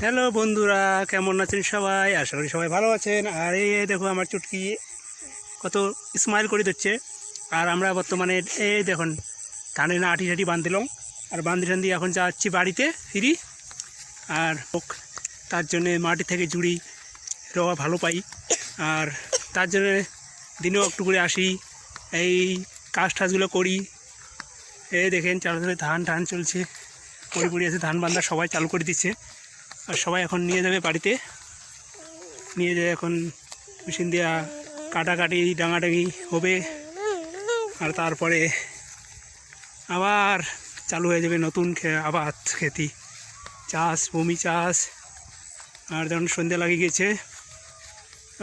Hello বন্ধুরা, কেমন আছেন সবাই? আশা করি সবাই ভালো আছেন। আর এই দেখো আমার চুটকি কত স্মাইল করে দিচ্ছে। আর আমরা বর্তমানে এই দেখুন ধানে না আটি ঠাটি বাঁধলাম, আর বাঁধি টান্ধি এখন যাচ্ছি বাড়িতে ফিরি। আর তার জন্যে মাটি থেকে জুড়ি রওয়া ভালো পাই, আর তার জন্যে দিনেও একটু করে আসি, এই কাজ টাজগুলো করি। এই দেখেন চারধারে ধান চলছে, পড়ি আছে, ধান বান্ধা সবাই চালু করে দিচ্ছে। আর সবাই এখন নিয়ে যাবে বাড়িতে, নিয়ে যায় এখন মেশিন দেওয়া কাটাকাটি ডাঙাডাঙি হবে। আর তারপরে আবার চালু হয়ে যাবে নতুন আবাদ খেতি, চাষ, ভূমি চাষ। আর যখন সন্ধ্যা লাগিয়ে গেছে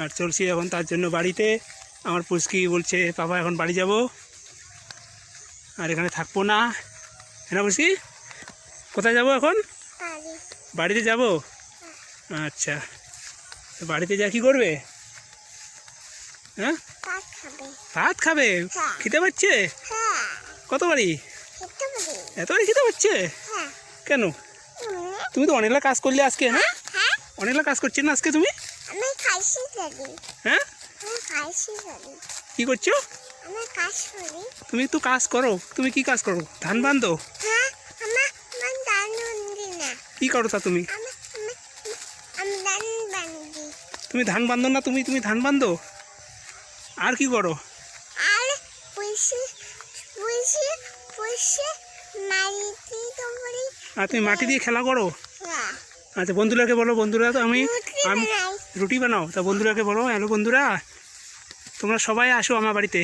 আর চলছি এখন তার জন্য বাড়িতে। আমার পুচকি বলছে বাবা এখন বাড়ি যাব, আর এখানে থাকবো না। হ্যাঁ পুচকি, কোথায় যাব এখন? বাড়িতে যাব। আচ্ছা, তো বাড়িতে যা কি করবে? হ্যাঁ, ভাত খাবে? খেতে পাচ্ছে? কত বাড়ি? এত বাড়ি খেতে পাচ্ছে? কেন? তুমি তো অনেকগুলো কাজ করলে আজকে। হ্যাঁ, অনেকগুলো কাজ করছি না আজকে তুমি? হ্যাঁ, কি করছো তুমি? তো কাজ করো। তুমি কি কাজ করো? ধান বান্ধো? কি করো তা তুমি? তুমি ধান বান্ধো না? তুমি ধান বান্ধো, আর কি করো? আর তুমি মাটি দিয়ে খেলা করো? আচ্ছা, বন্ধুরাকে বলো। বন্ধুরা, তো আমি রুটি বানাও, তা বন্ধুরাকে বলো হ্যালো বন্ধুরা, তোমরা সবাই আসো আমার বাড়িতে।